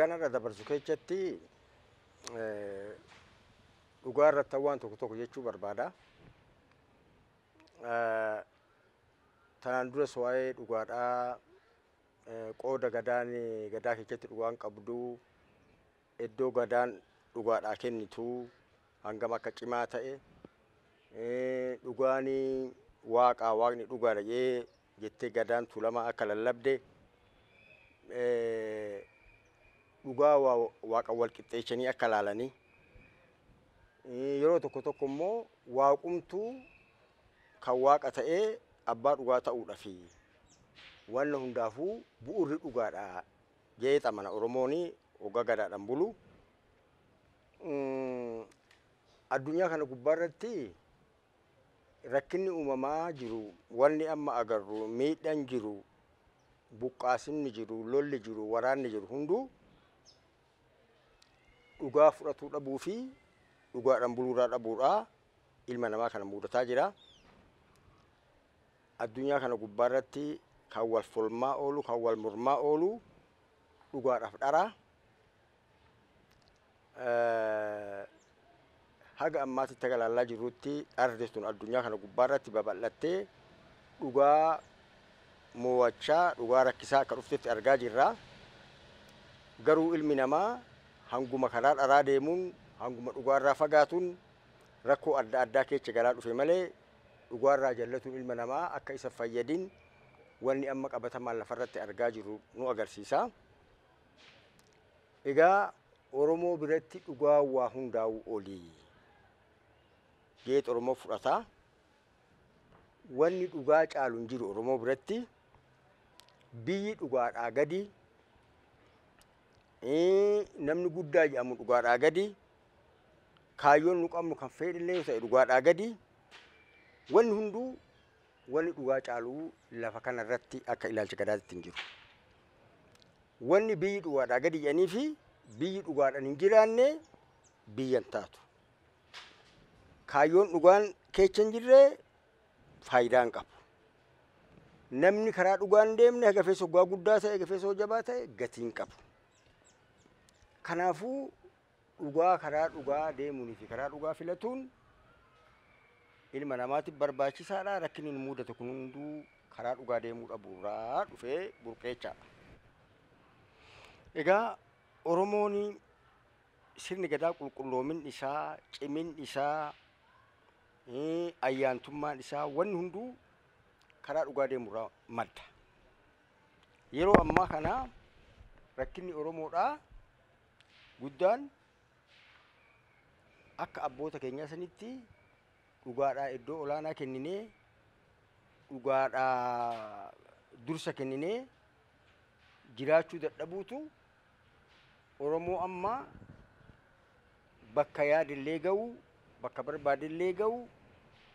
ergaan irra dabarsu keessatti dhugaa irratti waan tokko tokko jechuu barbaada. Tanaan dura waa'ee dhugaadhaa qooda gadaa keessatti dhugaan qabdu iddoo gadaan dhugaadhaa kennitu hangam akka cimaa ta'e dhugaani waaqni dhugaadha jettee gadaan tulama akka lallabde dhugaa waaqa wal qixxeessanii akka laalanii yeroo tokko tokko immoo waaqumtuu kan waaqa ta'ee abbaa dhugaa ta'uudha fi wanna hundaafuu bu'uurri dhugaadha jee xamana Oromooni oga gadaadhaan bulu. Addunyaa kana gubbaarratti rakkinni uumamaa jiru wanni amma agarru miidhaan jiru buqqaasinni jiru lolli jiru waraanni jiru hunduu dhugaa fudhatuu dhabuu fi dhugaadhaan buluurraa dhabuudha ilma namaa kana mudataa jira. Addunyaa kana gubbaarratti kan wal falmaa oolu kan wal mormaa oolu dhugaadhaaf dhara. Haga ammaatti tagalaalaa jirutti dharri tun addunyaa kana gubbaarratti babal'attee dhugaa mo'achaa dhugaa rakkisaa akka dhuftetti argaa jirra. Garuu ilmi namaa hanguma karaa dharaa deemuun hanguma dhugaarraa fagaatuun rakkoo adda addaa keessa galaa dhufe malee dhugaarraa jallatuun ilma namaa akka isa fayyadin wanni amma qabatamaan lafarratti argaa jiru nu agarsiisa. Egaa Oromoo biratti dhugaa waa hundaa'u olii jeet Oromoo fudhata. Wanni dhugaa caalu hin jiru Oromoo biratti biyyi dhugaadhaa gadi namni guddaa jedhamu dhugaadhaa gadi kaayyoon nu qabnu kan fedhillee ta'e dhugaadhaa gadi wanni hunduu wanni dhugaa caalu lafa kanarratti akka ilaalcha gadaatti hin jiru. Wanni biyyi dhugaadhaa gadi jedhanii fi biyyi dhugaadhaan hin jiraanne biyyan taatu. Kaayyoon dhugaan keessa hin jirre faayidaan qabu. Namni karaa dhugaan deemne gafeessa hoggaa guddaa ta'e gafeessa hojjabaa ta'e gatiin qabu. Kanaafuu dhugaa karaa dhugaa deemuunii fi karaa dhugaa filatuun ilma namaatiif barbaachisaadha. Rakkinni nu mudatu kun hunduu karaa dhugaa deemuu dhabuurraa dhufee burqeechaadha. Egaa Oromoon sirni gadaa qulqulloomin isaa cimin isaa ayyaantummaan isaa wanni hunduu karaa dhugaa deemurraa madda. Yeroo ammaa kana rakkinni Oromoodhaa guddaan akka abboota keenyaa sanitti dhugaadhaa iddoo olaanaa kenninee dhugaadhaa dursa kenninee jiraachuu dadhabuutu Oromoo amma bakka yaadillee ga'u bakka barbaadillee ga'u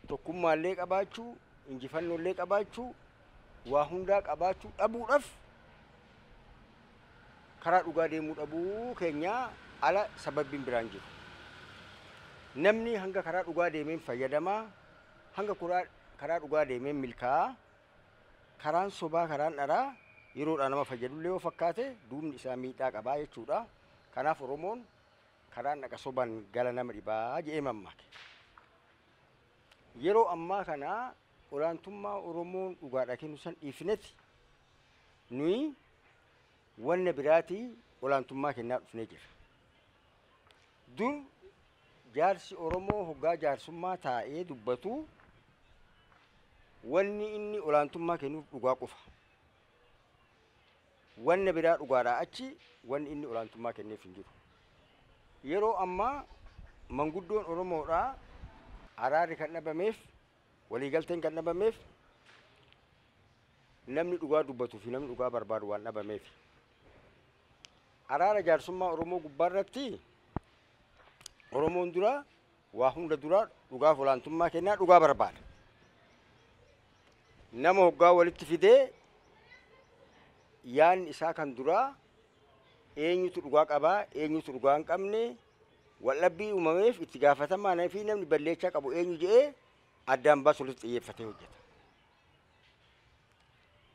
tokkummaallee qabaachuu injifannollee qabaachuu waa hundaa qabaachuu dhabuudhaaf karaa dhugaa deemuu dhabuu keenyaa ala sababbiin biraan jiru. Namni hanga karaa dhugaa deemeen fayyadamaa hanga karaa dhugaa deemeen milkaa'aa karaan sobaa karaan dharaa yeroodhaa nama fayyadullee yoo fakkaate duubni isaa miidhaa qabaa jechuudha. Kanaaf Oromoon karaan dhaqa sobaan gala nama dhibaa jedhee mammaake. Yeroo ammaa kana olaantummaa Oromoon dhugaadhaa kennu san dhiifnetti nuyi wanna biraatii olaantummaa kennaa dhufnee jira. Dur jaarsi Oromoo hoggaa jaarsummaa taa'ee dubbatu wanni inni olaantummaa kennuuf dhugaa qofa. Wanna biraa dhugaadhaa achi wanni inni olaantummaa kenneef hin jiru. Yeroo ammaa manguddoon Oromoodhaa araarri kan dhabameef waliigalteen kan dhabameef namni dhugaa dubbatuu fi namni dhugaa barbaadu waan dhabameef. Araara jaarsummaa Oromoo gubbaarratti Oromoon dura waa hunda dura dhugaaf olaantummaa kennaa dhugaa barbaada. Nama hoggaa walitti fidee yaanni isaa kan duraa eenyutu dhugaa qabaa eenyutu dhugaa hin qabne waldhabbii uumameef itti gaafatamaa fi namni balleessaa qabu eenyu jedhee addaan baasu walitti xiyyeeffatee hojjeta.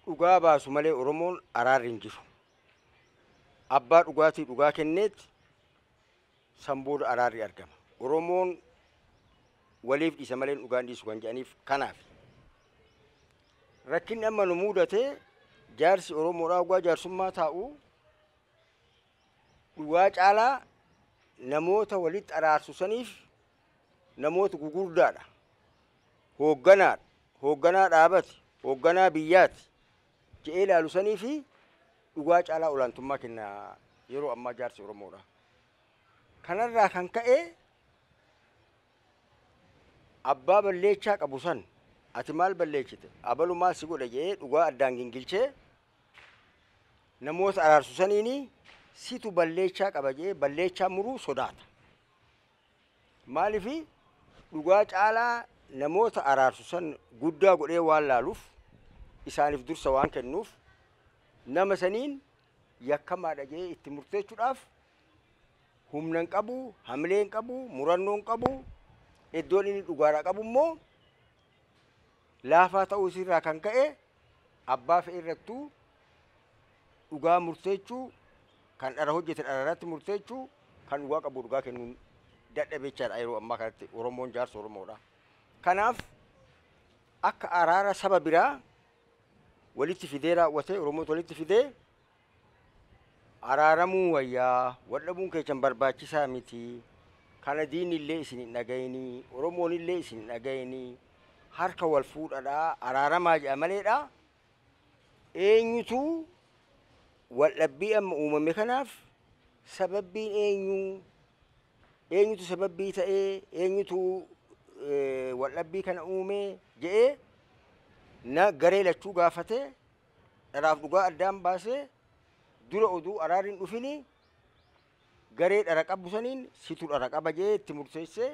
Dhugaa baasu malee Oromoon araarri hin jiru. abbaa dhugaatii dhugaa kenneet sambooda araarri argama. Oromoon waliif dhiisa malee dhugaan dhiisu kan jedhaniif kanaaf rakkinni amma nu mudate jaarsi Oromoodhaa dhugaa jaarsummaa taa'u dhugaa caalaa namoota walitti araarsu saniif namoota gugurdaadha. Hoogganaa dhaabati, hoogganaa biyyaati jedhee ilaalu sanii fi dhugaa caalaa olaantummaa kenna yeroo ammaa jaarsi Oromoodha. Kanarraa kan ka'e abbaa balleechaa qabu san ati maal balleechite abalu maal si godhe jedhee dhugaa addaan gingilchee namoota araarsu saniini situ balleechaa qaba jedhee balleechaa muruu sodaata. Maaliifi dhugaa caalaa namoota araarsu san guddaa godhee waan laaluuf isaaniif dursa waan kennuuf nama saniin yakkamaadha jedhee itti murteessuudhaaf humna hin qabu, hamilee hin qabu, murannoo hin qabu, iddoon inni dhugaadhaa qabu immoo laafaa ta'uu isirraa kan ka'e abbaa fe'e irrattuu dhugaa murteessuu kan dhara hojjete dhara irratti murteessuu kan dhugaa qabu dhugaa kennuun dadhabechaadha yeroo ammaa kanatti Oromoon jaarsa Oromoodha. Kanaaf akka araara saba biraa walitti fidee raawwatee Oromoota walitti fidee araaramuu wayyaa wadhabuun keessan barbaachisaa miti. Kana diinni illee isin hin dhagayinii Oromoon illee isin hin dhagayinii harka wal fuudhadhaa araaramaa jedha maleedha. Eenyutu waldhabbii amma uumame kanaaf sababbiin eenyutu sababbii ta'ee eenyutu waldhabbii kana uume jedhee na garee lachuu gaafate dharaaf dhugaa addaan baasee dura oduu araariin dhufini garee dhara qabu saniin situ dhara qaba jedhee itti murteessee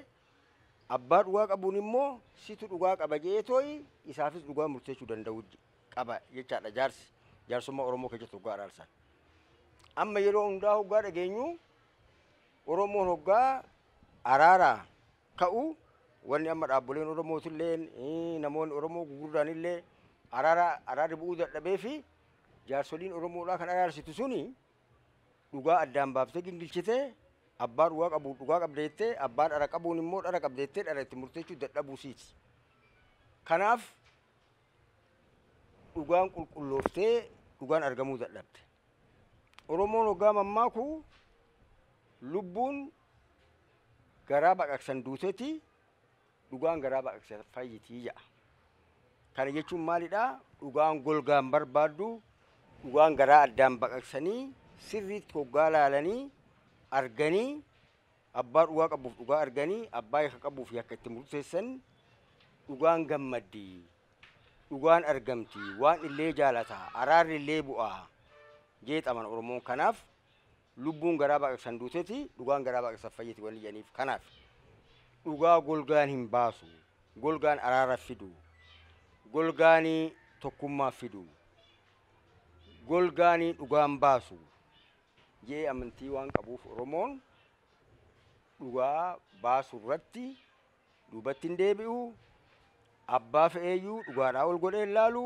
abbaa dhugaa qabuun immoo situ dhugaa qaba jedhee too'i isaafis dhugaa murteessuu danda'u qaba jechaadha jaarsummaa Oromoo keessatti dhugaa araarsan. Amma yeroo hundaa hoggaa dhageenyu Oromoon hoggaa araaraa ka'u wanni amma dhaabboleen Oromootillee namoonni Oromoo gurguddaan illee araarri bu'uu dadhabee fi jaarsoliin Oromoodhaa kan araarsitu suni dhugaa addaan baaftee gingilchitee abbaa dhugaa qabu dhugaa qabdeettee abbaa dhara qabuun immoo dhara qabdeettee dhara itti murteessuu dadhabuu siiti. Kanaaf dhugaan qulqullooftee dhugaan argamuu dadhabde. Oromoon hoggaa mammaaku lubbuun garaa baqaqsan duuteeti dhugaan garaa baqaqsan fayyitii ja'a. Kana jechuun maalidhaa? Dhugaan golgaan barbaaddu dhugaan garaa addaan baqaqsanii sirriitti hoggaa laalanii arganii abbaa dhugaa qabuuf dhugaa arganii abbaa yakka qabuuf yakka itti murteessan dhugaan gammaddi dhugaan argamti waan illee jaalata araarri illee bu'aa jeexaman Oromoon. Kanaaf lubbuun garaa baqaqsan duuteeti dhugaan garaa baqaqsan fayyiti wanni jedhaniif. Kanaaf dhugaa golgaan hin baasu golgaan araara fidu golgaanii tokkummaa fidu golgaanii dhugaan baasu jee amantii waan qabuuf Oromoon dhugaa baasu irratti duubatti hin deebi'u. Abbaa fe'eeyyuu dhugaadhaa ol godhee ilaalu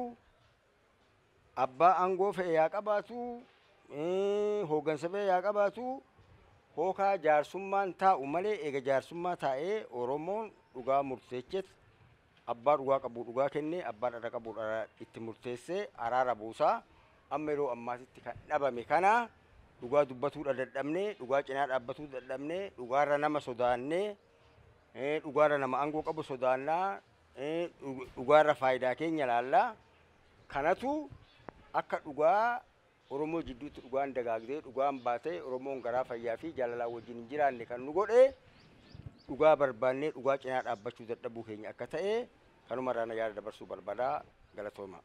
abbaa aangoo fe'e yaa qabaatu hooggansa fe'e yaa qabaatu hookaa jaarsummaan taa'u malee eega jaarsummaa taa'ee Oromoon dhugaa murteechet abbaa dhugaa qabu dhugaa kennee abbaa dhara qabu dhara itti murteessee araara buusaa. Amma yeroo ammaatitti kan dhabame kana dhugaa dubbatuu dadhabnee dhugaa cinaa dhaabbatuu dadhabnee dhugaarra nama sodaannee dhugaarra nama aangoo qabu sodaannaa dhugaarra faayidaa keenya laallaa. Kanatu akka dhugaa Oromoo jidduutti dhugaan dagaagdee dhugaan baatee Oromoon garaa fayyaa fi jaalalaa wajjin hin jiraanne kan nu godhe dhugaa barbaannee dhugaa cinaa dhaabbachuu dadhabuu keenya akka ta'e kanumarraa na yaada dabarsuu barbaadaa. Galatooma.